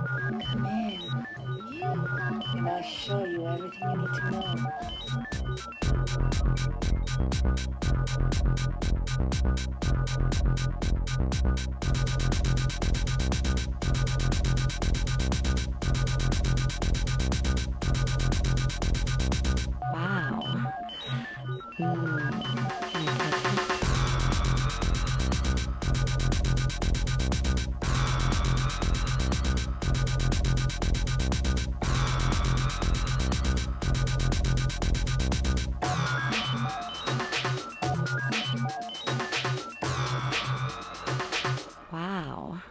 Come in, and I'll show you everything you need to know. Wow. Can you touch it? Wow.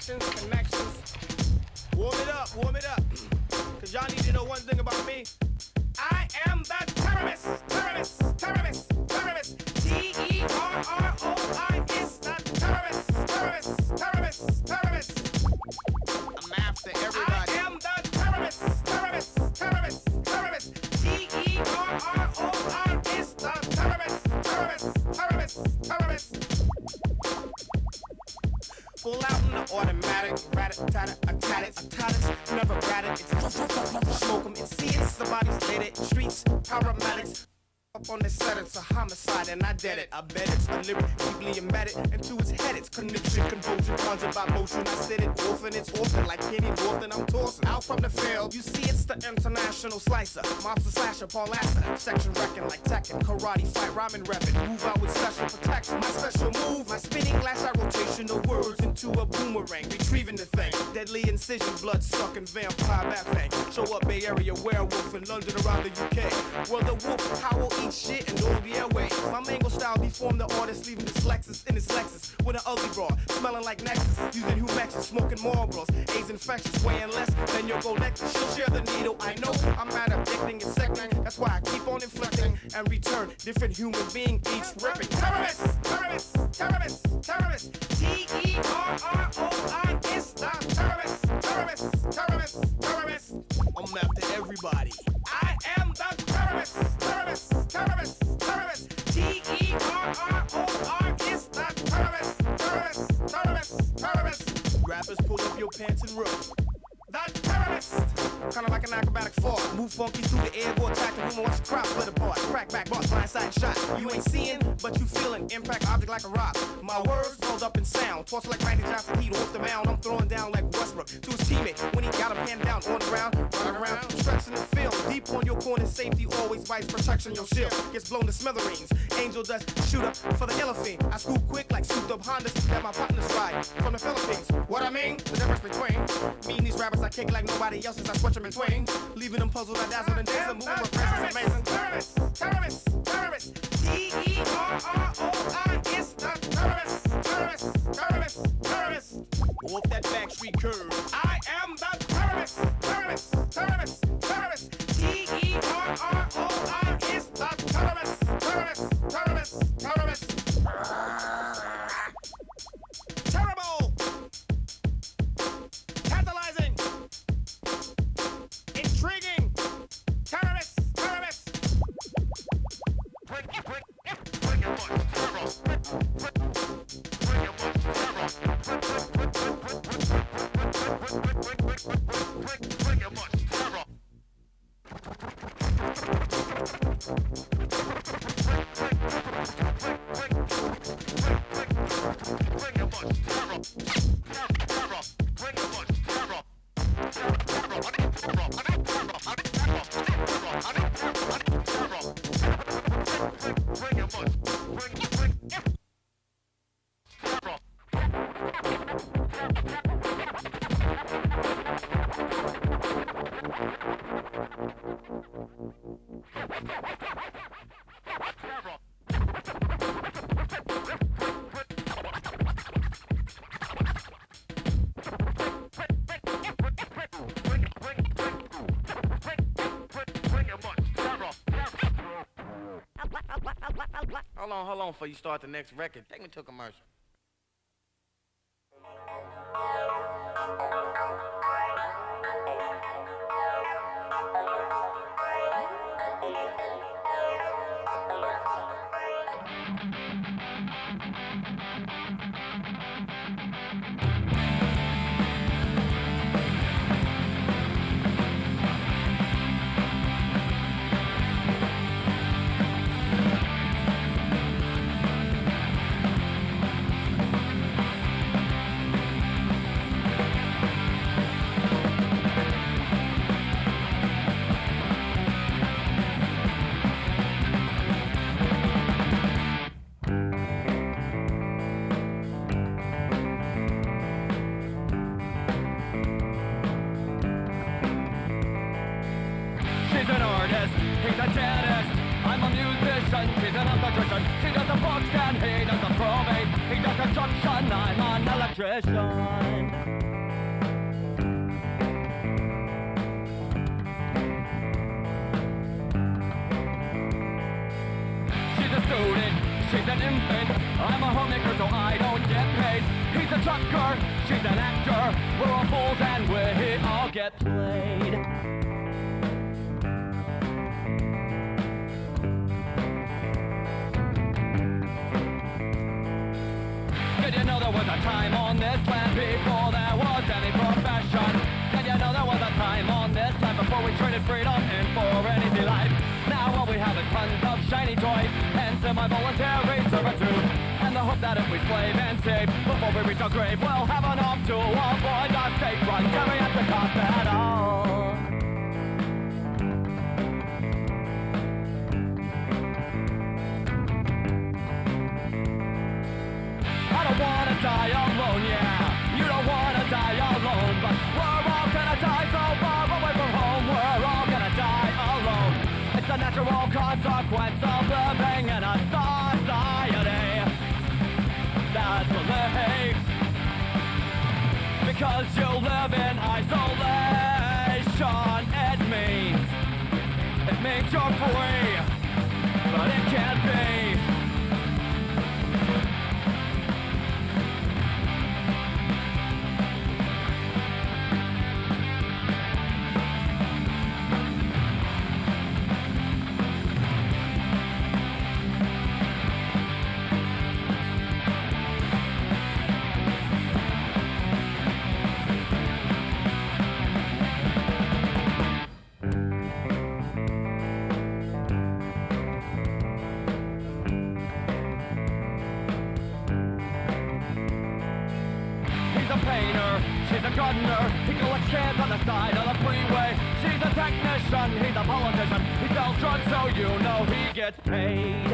Connections. Warm it up. Cause y'all need to know one thing about me. I am the terrorist. T-E-R-R-O-I-S, the terrorist. I'm after everybody. I am the terrorist. T-E-R-R-O-I-S, the terrorist. Pull out in the automatic, rat-a-tat-a, I tat it, never rat it, it's smoke 'em and see it, somebody's lit it, streets, paramedics, up on the set, it's a homicide and I did it, I bet it's a lyric deeply embedded into its head, it's conniption, convulsion, conjured by motion, I said it it's orphan, like Kenny Norton, I'm tossing, out from the field, you see it's the international slicer, mobster slasher, Paul Lasser, section wrecking like Tekken, karate fight, rhyming reppin', move out with special protection, my special move, my spinning lash out rotation of words into a boomerang, retrieving the thing, deadly incision, blood sucking vampire bat fang, show up Bay Area werewolf in London around the UK, well the wolf howl eat shit and all the airways, my mango style deformed the artist, leaving this Lexus in his Lexus, with an ugly broad, smelling like Nexus, using Humexes, smoking Marlboros, AIDS infectious, weighing less than your Golexus, she'll share the needle, I know, I'm mad addicting, it's second, that's why I keep on inflecting, and return, different human being, each ripping, terrorist, T-E-R-R-O-I-S, the terrorist, I'm after everybody, I am the terrorist, T-E-R-R-O-R-S, the terrorist, rappers pull up your pants and run. The terrorist, kinda like an acrobatic fall. Move funky through the air, go attack the room and watch the crowd split apart. Crack back, boss, blindside shot. You ain't seeing, but you feeling. Impact object like a rock. My words rolled up in sound. Toss like Randy Johnson, heat off the mound. I'm throwing down like Westbrook to his teammate when he got him hand down on the ground. Running around, stretching the field. Deep on your corner, safety always vice protection. Your shield gets blown to smithereens. Angel dust, shoot up for the elephant. I scoop quick like souped up Hondas that my partners ride from the Philippines. What I mean, the difference between me and these rappers I kick like nobody else as I switch them in twain. Leaving them puzzled, I dazzle and dance. Moving with presence amazing. Terrorist, T-E-R-R-O-I-S, the terrorist. off that backstreet curve. I am the terrorist, terrorist, terrorist, terrorist. Terror is the terrorist, terrorist, terrorist, terrorist. Terrible, tantalizing, intriguing, terrorist, terrorist. Bring your terror. Bring your terror. Hold on, before you start the next record. Take me to a commercial. She does the books and he does the probate. He does construction, I'm an electrician. She's a student, she's an infant. I'm a homemaker so I don't get paid. He's a trucker, she's an actor. We're all fools and we all get played. Did you know there was a time on this land before there was any profession? Did you know there was a time on this land before we traded freedom in for an easy life? Now all we have is tons of shiny toys and semi-voluntary servitude, and the hope that if we slave and save before we reach our grave, we'll have enough to avoid our state-run geriatric hospital. Die alone, yeah. You don't wanna die alone, but we're all gonna die so far away from home. We're all gonna die alone. It's a natural consequence of living in a society that believes because you live in isolation. It means you're free, but it can't be. She's a gardener, he collects cans on the side of the freeway. She's a technician, he's a politician. He sells drugs so you know he gets paid.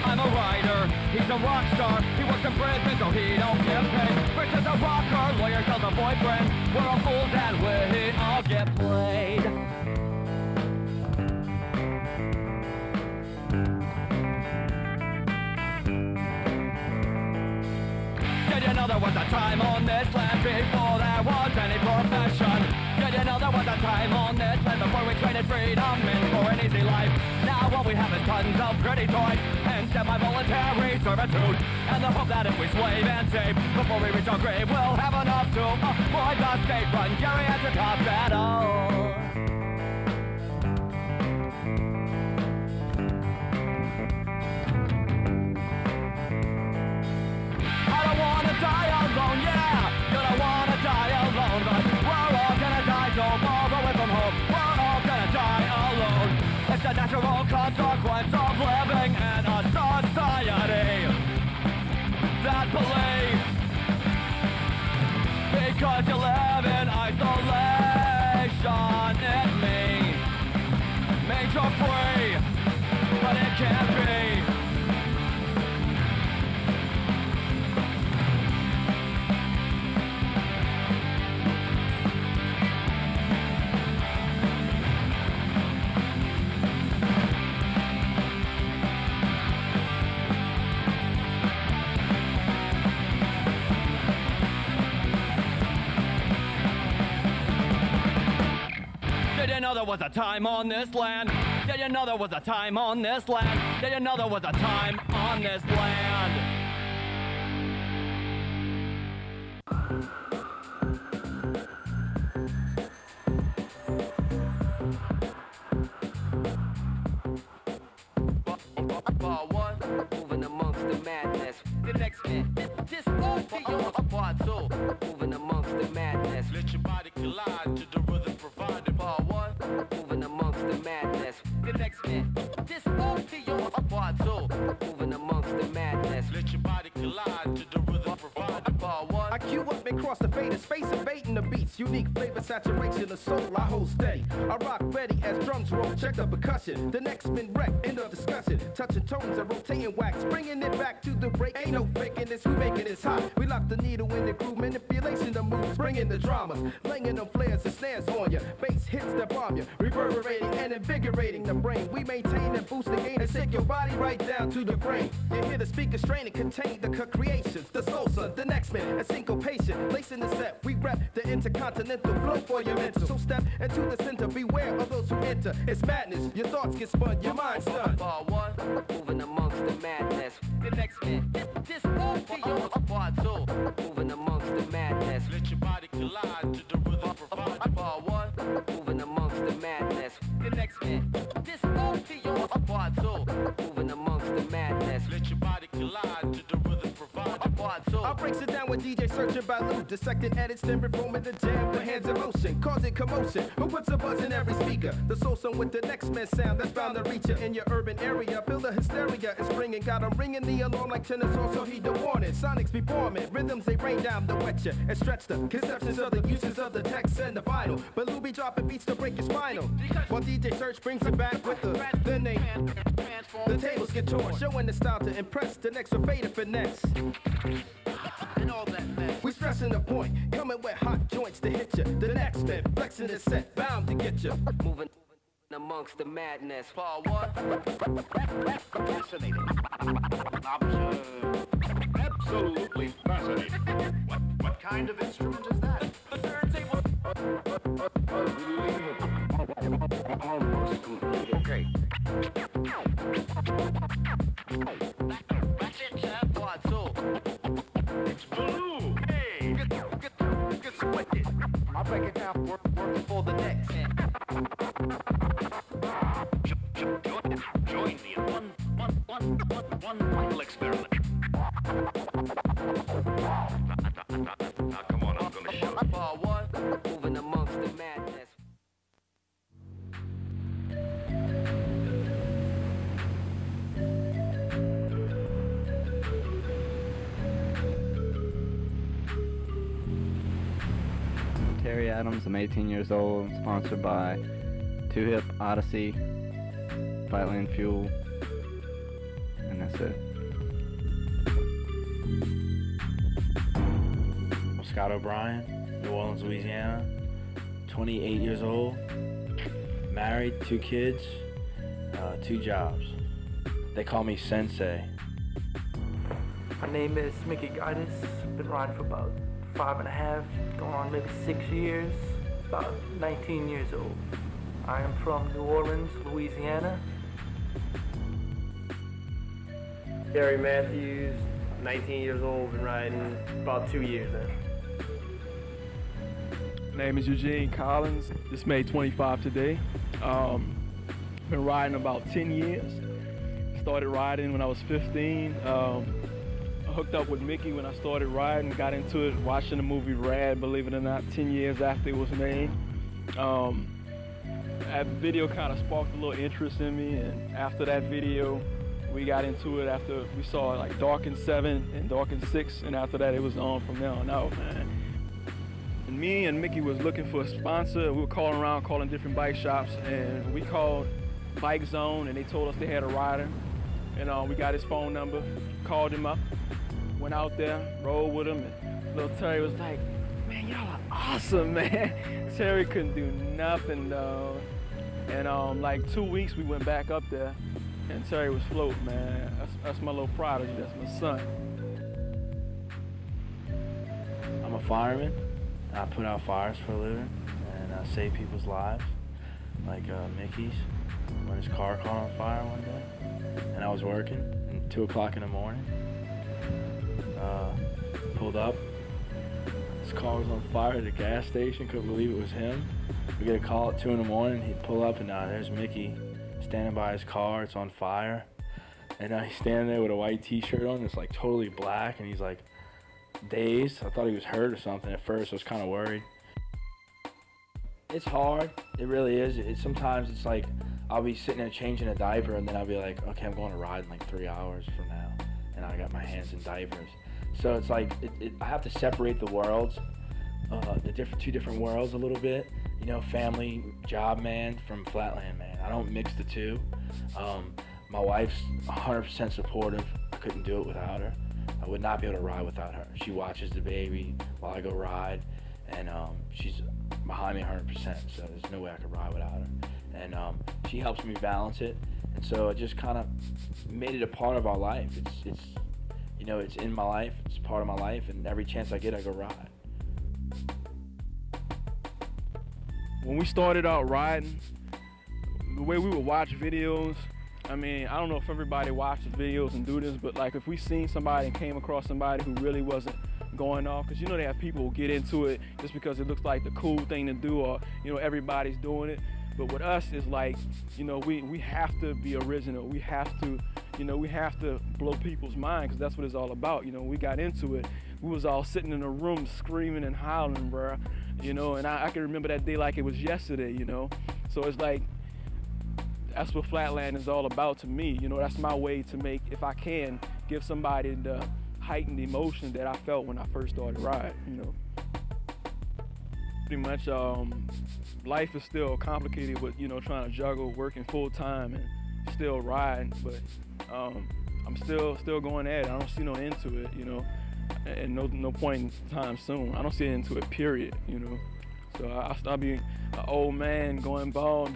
I'm a writer, he's a rock star. He works in prison so he don't get paid. Rich as a rocker, lawyer tells a boyfriend. We're all fools and we all get played. time on this land before there was any profession? Did you know there was a time on this land before we traded freedom in for an easy life? Now what we have is tons of pretty toys and semi-voluntary servitude, and the hope that if we slave and save before we reach our grave, we'll have enough to avoid the state-run geriatric hospital. Die alone, yeah, you don't wanna die alone, but we're all gonna die tomorrow away from home. We're all gonna die alone. It's the natural consequence of living in a society that believes because you live in isolation, it means you're free, but it can't be. Did you know there was a time on this land? Did you know there was a time on this land? Did you know there was a time on this land? Part one, moving amongst the madness. The next man, this won't be yours. Part two, moving amongst the madness. Let your body collide to the rhythm provided. Part one, moving amongst the madness. The next man, this won't be yours. Part two, moving amongst the madness. Let your body collide to the rhythm provided. Part one, I cue up and cross the fader, space evading the beats. Unique flavor, saturation of soul, I hold steady. I rock ready as drums roll, check the percussion. The next spin wreck, end of discussion. Touching tones and rotating wax, bringing it back to the break. Ain't no faking this, we making this hot. We lock the needle in the groove, manipulation the moves, bringing the dramas. Laying them flares and snares on ya. Bass hits that bomb ya, reverberating and invigorating the brain. We maintain and boost the gain and shake your body right down to the brain. You hear the speaker strain and contain the creations. The salsa, the next man, a syncopation. Lacing the set, we rep the intercontinental flow for your mental. So step into the center, beware of those who enter. It's madness, your thoughts get spun, your mind's done. part one, moving amongst the madness. The next man, this won't be yours. Part two, moving amongst the madness. Let your body collide to the rhythm provided. Part one, moving amongst the madness. The next man, this won't be yours. Part two, moving amongst the madness. Let your body collide to the rhythm provided. Part two, I breaks it down with DJ searching by loop. Dissecting edits, then reforming the jam with hands in motion. Causing commotion. Who puts a buzz in every speaker? The soul song with the next man sound that's bound to reach you in your urban area. Feel the hysteria is ringing. Got 'em ringing the alarm like tennis, also heed the warning. Sonics be forming. Rhythms they rain down to wet you and stretch the conceptions of the uses of the text and the vinyl. But Lou be dropping beats to break your spinal. While DJ Search brings it back with the name. The tables get torn, showing the style to impress. The next will fade and finesse. and all that mess. We stressing the point, coming with hot joints to hit you. The next man, flexing the set, bound to get you. Moving amongst the madness. Part one, Fascinating. Observe. Absolutely fascinating. What kind of instrument is that? the turntable. Almost complete. Okay. That's it, sir. Part two. It's blue. Hey. Get wicked. I'll break it down. Work for the next. Join me in one little experiment. Now, come on, I'm gonna show you. Part one, moving amongst the madness. Terry Adams, I'm 18 years old, sponsored by 2 Hip, Odyssey, Flatland Fuel, and that's it. I'm Scott O'Brien, New Orleans, Louisiana, 28 years old, married, 2 kids, 2 jobs. They call me Sensei. My name is Mickey Gaitis. Been riding for about 5.5, going on maybe 6 years, about 19 years old. I am from New Orleans, Louisiana. Gary Matthews, 19 years old, been riding about 2 years now. Name is Eugene Collins. Just made 25 today. Been riding about 10 years. Started riding when I was 15. I hooked up with Mickey when I started riding, got into it watching the movie Rad, believe it or not, 10 years after it was made. That video kind of sparked a little interest in me, and after that video, we got into it after we saw like Dark 7 and Dark 6, and after that it was on from there on out, man. And me and Mickey was looking for a sponsor. We were calling around, calling different bike shops, and we called Bike Zone, and they told us they had a rider. And we got his phone number, called him up, went out there, rode with him, and little Terry was like, man, y'all are awesome, man. Terry couldn't do nothing, though. And like 2 weeks we went back up there, and Terry was floating, man. That's my little prodigy, that's my son. I'm a fireman. I put out fires for a living, and I save people's lives, like Mickey's, when his car caught on fire one day. And I was working, and 2 o'clock in the morning, pulled up. His car was on fire at the gas station, couldn't believe it was him. We get a call at 2 in the morning, he'd pull up, and there's Mickey standing by his car, it's on fire. And he's standing there with a white t-shirt on, it's like totally black, and he's like dazed. I thought he was hurt or something at first, I was kind of worried. It's hard, it really is. Sometimes it's like, I'll be sitting there changing a diaper, and then I'll be like, okay, I'm going to ride in like 3 hours from now, and I got my hands in diapers. So it's like, I have to separate the worlds, the two different worlds a little bit. You know, family, job man from Flatland man. I don't mix the two. My wife's 100% supportive. I couldn't do it without her. I would not be able to ride without her. She watches the baby while I go ride, and she's behind me 100%, so there's no way I could ride without her. And she helps me balance it, and so it just kind of made it a part of our life. It's you know, it's in my life, it's part of my life, and every chance I get, I go ride. When we started out riding, the way we would watch videos, I mean, I don't know if everybody watches videos and do this, but like if we seen somebody and came across somebody who really wasn't going off, because you know they have people who get into it just because it looks like the cool thing to do, or you know everybody's doing it. But with us, it's like, you know, we have to be original. We have to, you know, we have to blow people's mind, because that's what it's all about. You know, when we got into it, we was all sitting in a room screaming and howling, bruh. You know, and I can remember that day like it was yesterday, you know. So it's like, that's what Flatland is all about to me. You know, that's my way to make, if I can, give somebody the heightened emotion that I felt when I first started riding, you know. Pretty much, life is still complicated with, you know, trying to juggle working full time and still riding, but I'm still going at it. I don't see no end to it, you know, and no point in time soon. I don't see an end to it, period, you know. So I'll be an old man going bald,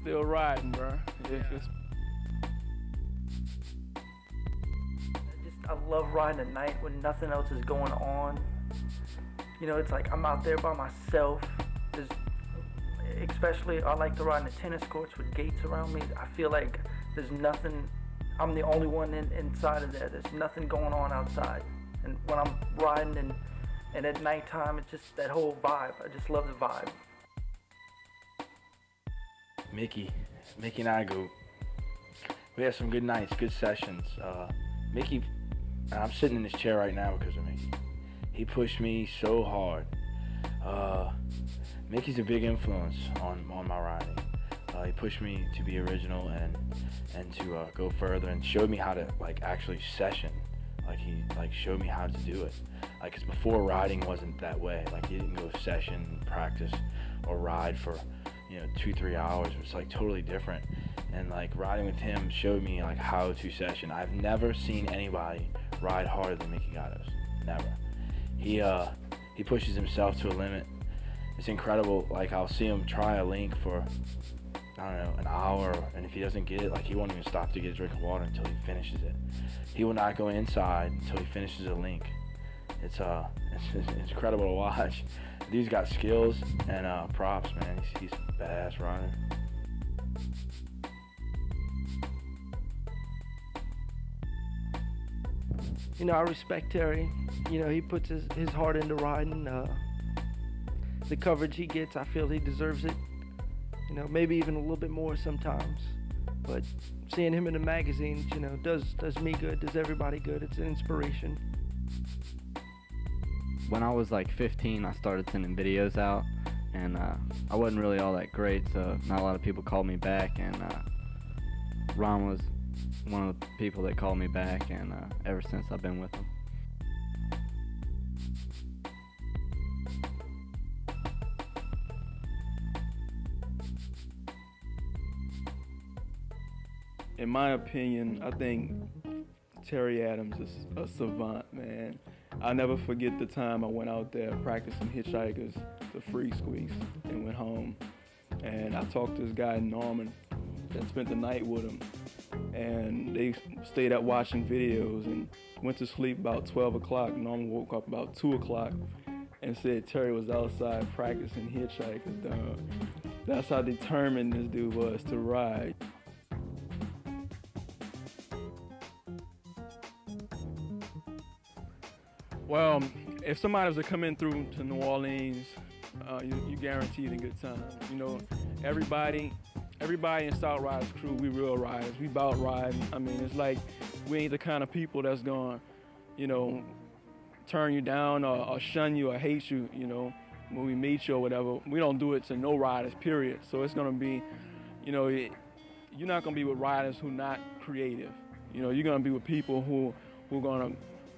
still riding, bro. I love riding at night when nothing else is going on. You know, it's like I'm out there by myself. Especially, I like to ride in the tennis courts with gates around me. I feel like there's nothing, I'm the only one inside of there. There's nothing going on outside. And when I'm riding and at nighttime, it's just that whole vibe. I just love the vibe. Mickey and I we have some good nights, good sessions. Mickey, I'm sitting in this chair right now because of Mickey. He pushed me so hard. Mickey's a big influence on my riding. He pushed me to be original and to go further, and showed me how to like actually session. Like he showed me how to do it. Like, 'cause before, riding wasn't that way. Like, you didn't go session, practice, or ride for 2-3 hours. It was like totally different. And like riding with him showed me like how to session. I've never seen anybody ride harder than Mickey Gattos. Never. He pushes himself to a limit. It's incredible. Like, I'll see him try a link for, I don't know, an hour, and if he doesn't get it, like, he won't even stop to get a drink of water until he finishes it. He will not go inside until he finishes a link. it's incredible to watch. He's got skills and props, man. He's a badass rider. You know, I respect Terry. You know, he puts his heart into riding. The coverage he gets, I feel he deserves it. You know, maybe even a little bit more sometimes. But seeing him in the magazines, you know, does me good, does everybody good. It's an inspiration. When I was like 15, I started sending videos out, and I wasn't really all that great, so not a lot of people called me back, and Ron was one of the people that called me back, and ever since I've been with him. In my opinion, I think Terry Adams is a savant, man. I'll never forget the time I went out there practicing hitchhikers, the free squeaks, and went home. And I talked to this guy, Norman, that spent the night with him. And they stayed up watching videos and went to sleep about 12 o'clock. Norman woke up about 2 o'clock and said Terry was outside practicing hitchhikers, dog. That's how determined this dude was to ride. Well, if somebody was to come in through to New Orleans, you guaranteed a good time. You know, everybody in South Riders crew, we real riders. We bout riding. I mean, it's like we ain't the kind of people that's going, you know, turn you down or shun you or hate you, you know, when we meet you or whatever. We don't do it to no riders, period. So it's gonna be, you know, you're not gonna be with riders who not creative. You know, you're gonna be with people who are gonna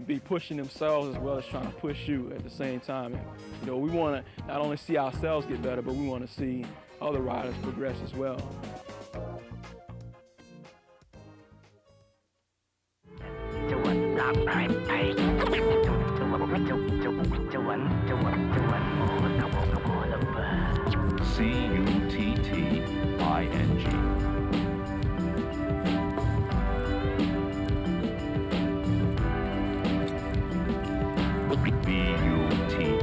be pushing themselves as well as trying to push you at the same time. And, you know, we want to not only see ourselves get better, but we want to see other riders progress as well. C-U-T-T-I-N-G. B-U-T-T-E-R.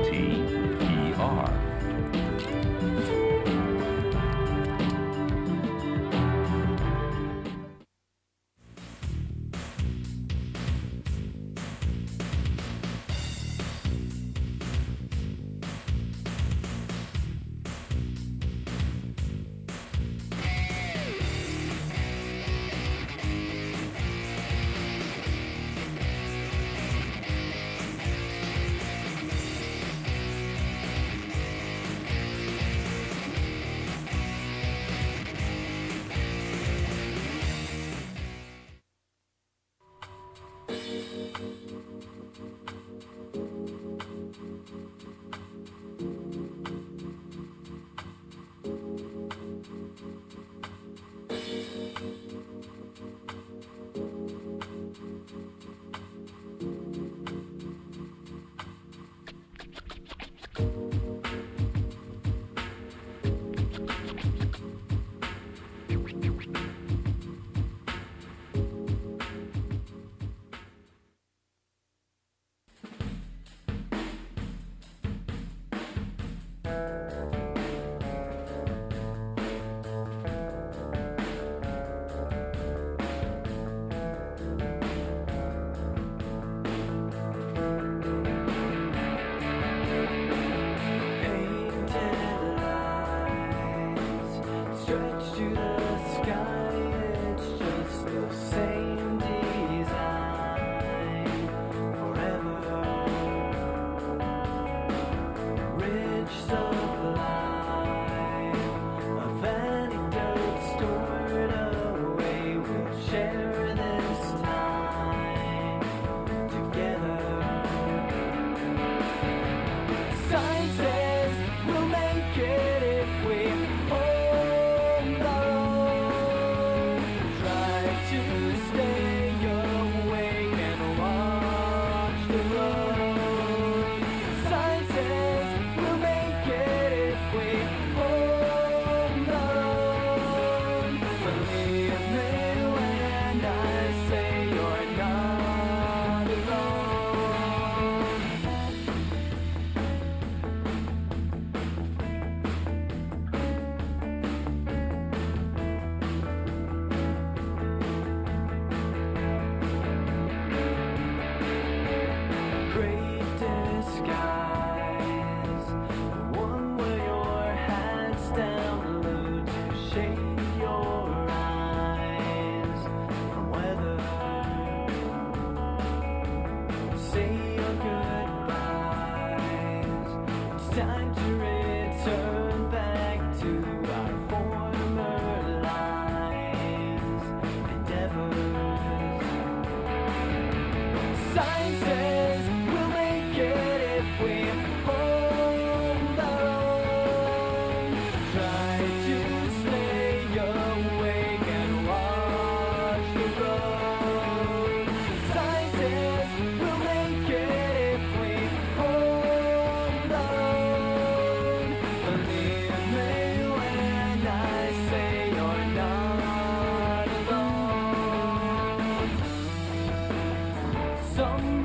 Science says we'll make it if we hold our own. Try to stay awake and watch the road. Science says we'll make it if we hold our own. Believe me when I say you're not alone. Some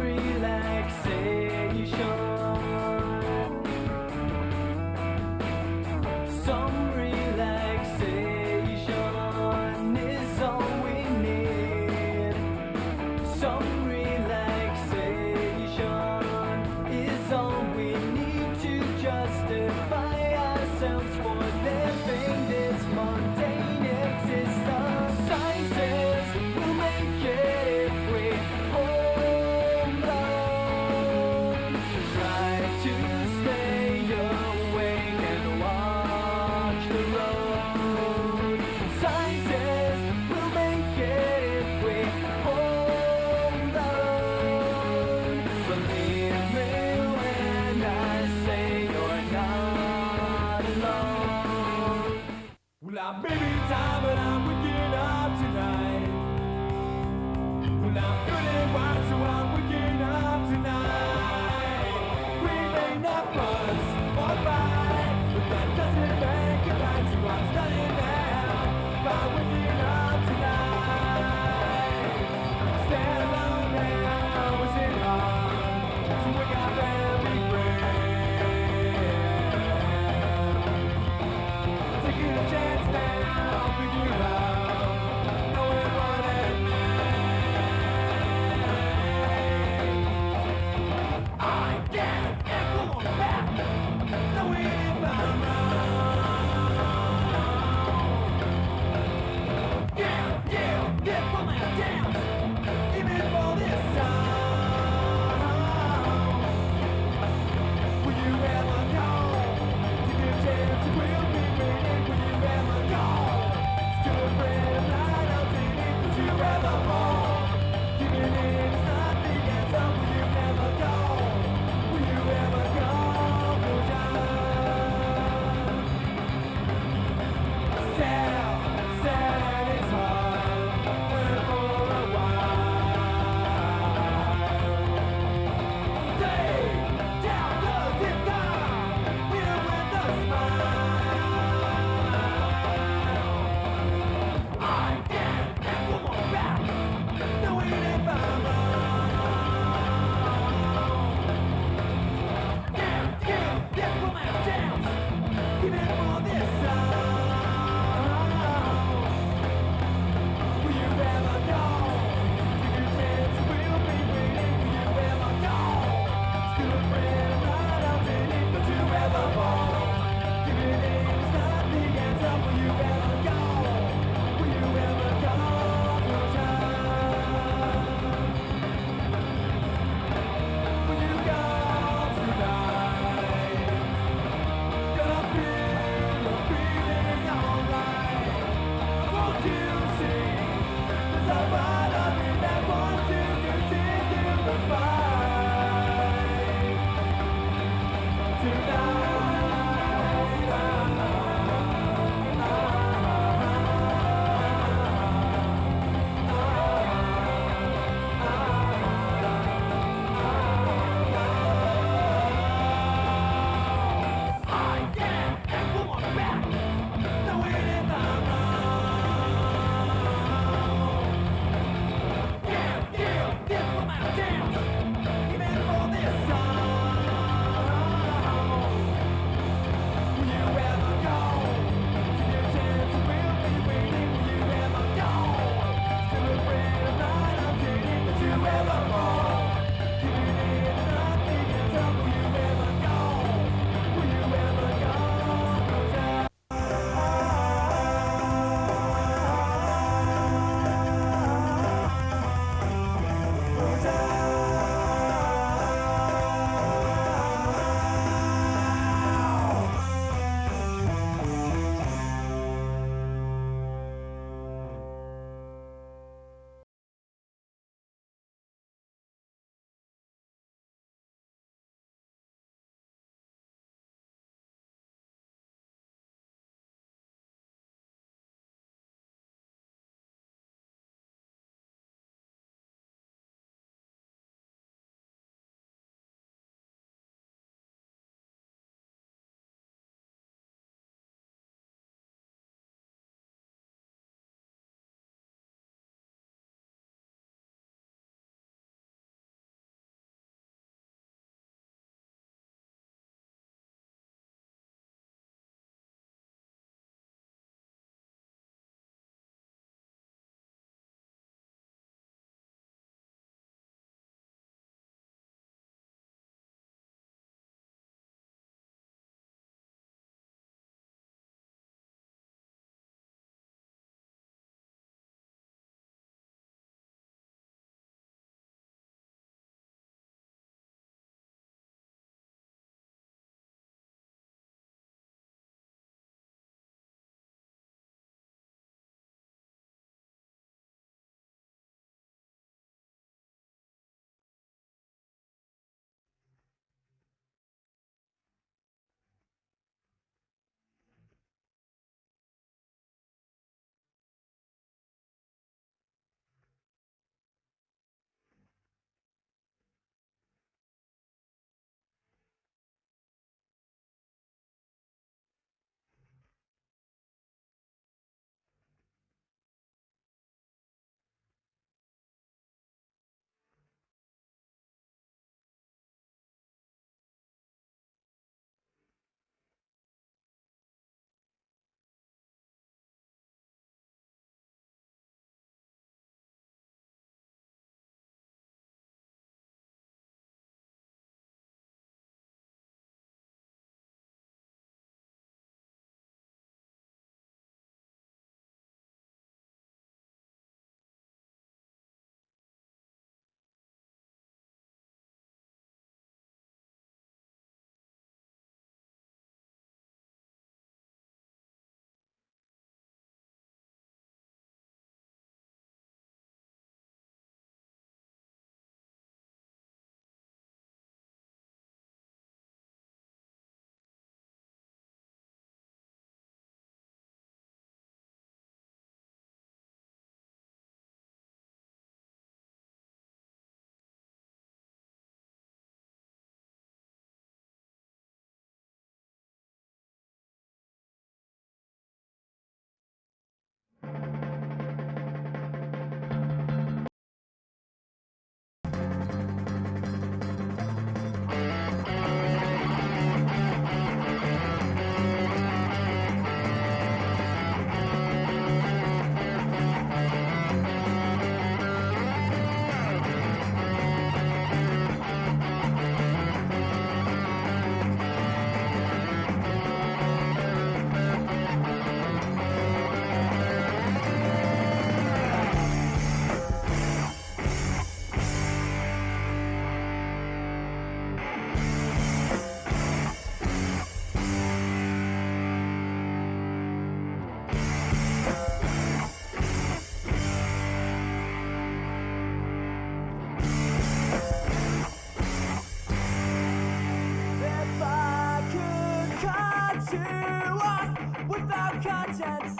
without conscience.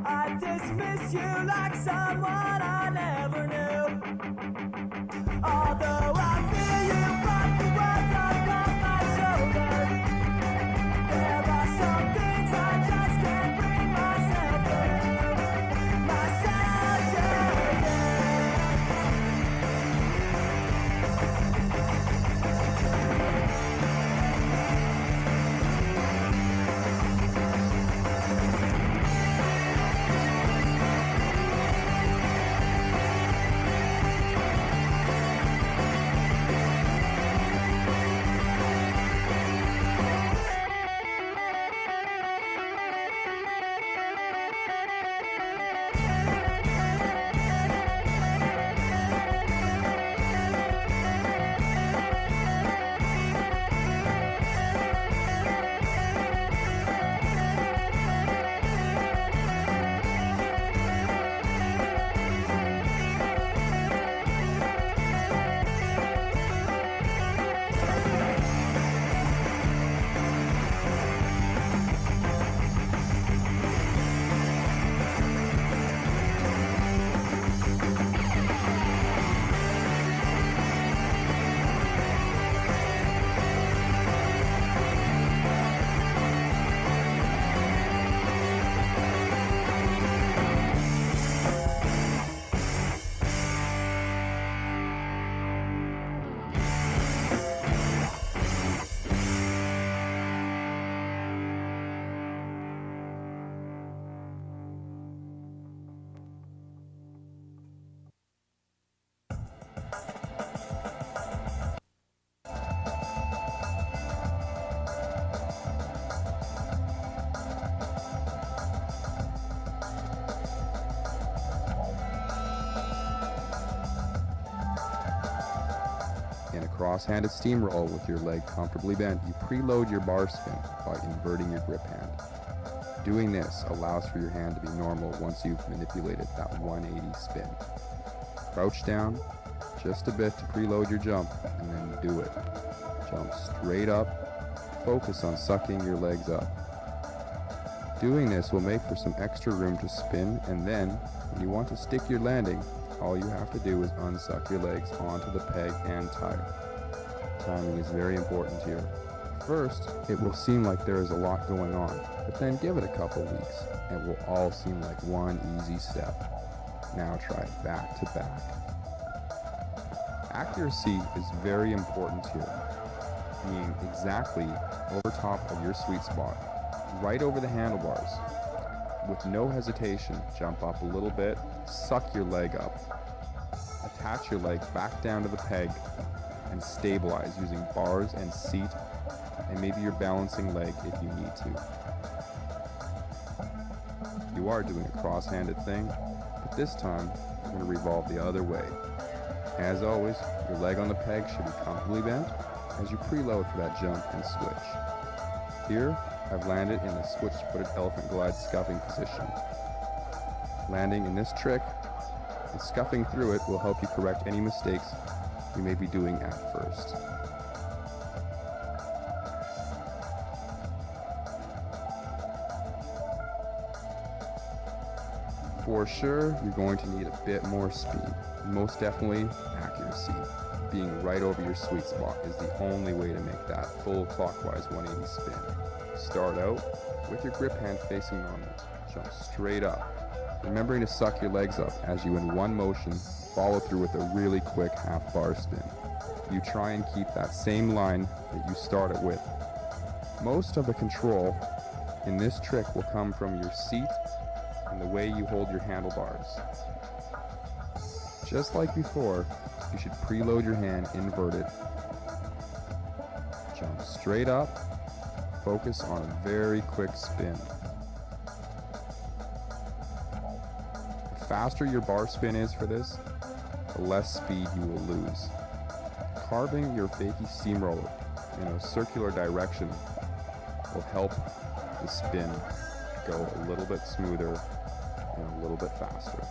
I dismiss you like someone I never knew. Although I feel you brought the words up on my shoulders, there are some things I just can't bring myself to do. Myself to do. In a cross-handed steamroll with your leg comfortably bent, you preload your bar spin by inverting your grip hand. Doing this allows for your hand to be normal once you've manipulated that 180 spin. Crouch down just a bit to preload your jump, and then do it. Jump straight up, focus on sucking your legs up. Doing this will make for some extra room to spin, and then, when you want to stick your landing, all you have to do is unsuck your legs onto the peg and tire. Timing is very important here. First, it will seem like there is a lot going on, but then give it a couple weeks, and it will all seem like one easy step. Now try back to back. Accuracy is very important here, being exactly over top of your sweet spot, right over the handlebars. With no hesitation, jump up a little bit, suck your leg up. Attach your leg back down to the peg and stabilize using bars and seat and maybe your balancing leg if you need to. You are doing a cross-handed thing, but this time you're going to revolve the other way. As always, your leg on the peg should be comfortably bent as you preload for that jump and switch. Here, I've landed in the switch-footed elephant glide scuffing position. Landing in this trick and scuffing through it will help you correct any mistakes you may be doing at first. For sure, you're going to need a bit more speed. Most definitely, accuracy. Being right over your sweet spot is the only way to make that full clockwise 180 spin. Start out with your grip hand facing normal. Jump straight up, remembering to suck your legs up as you in one motion follow through with a really quick half bar spin. You try and keep that same line that you started with. Most of the control in this trick will come from your seat and the way you hold your handlebars. Just like before, you should preload your hand inverted. Jump straight up, focus on a very quick spin. The faster your bar spin is for this, the less speed you will lose. Carving your fakie steamroller in a circular direction will help the spin go a little bit smoother and a little bit faster.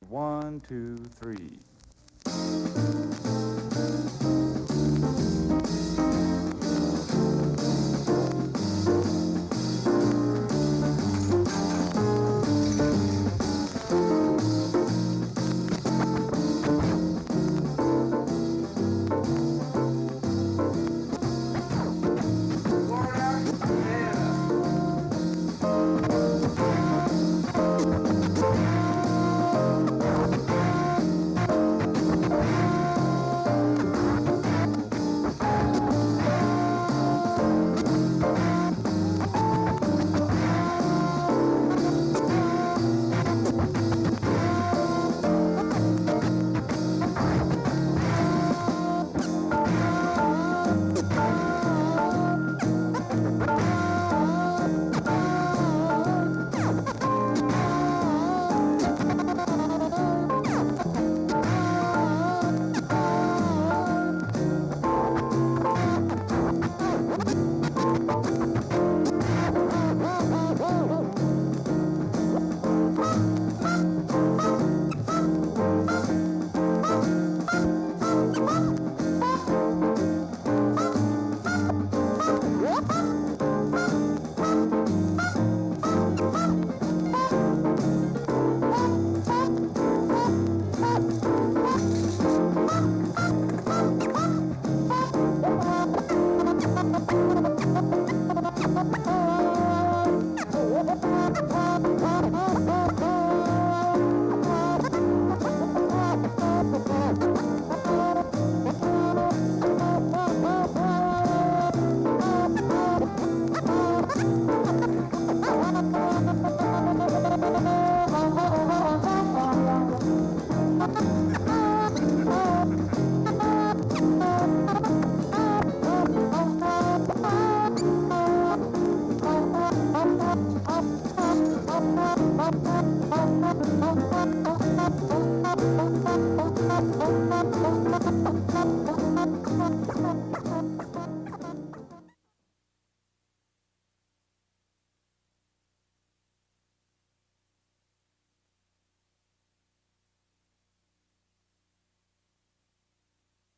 One, two, three.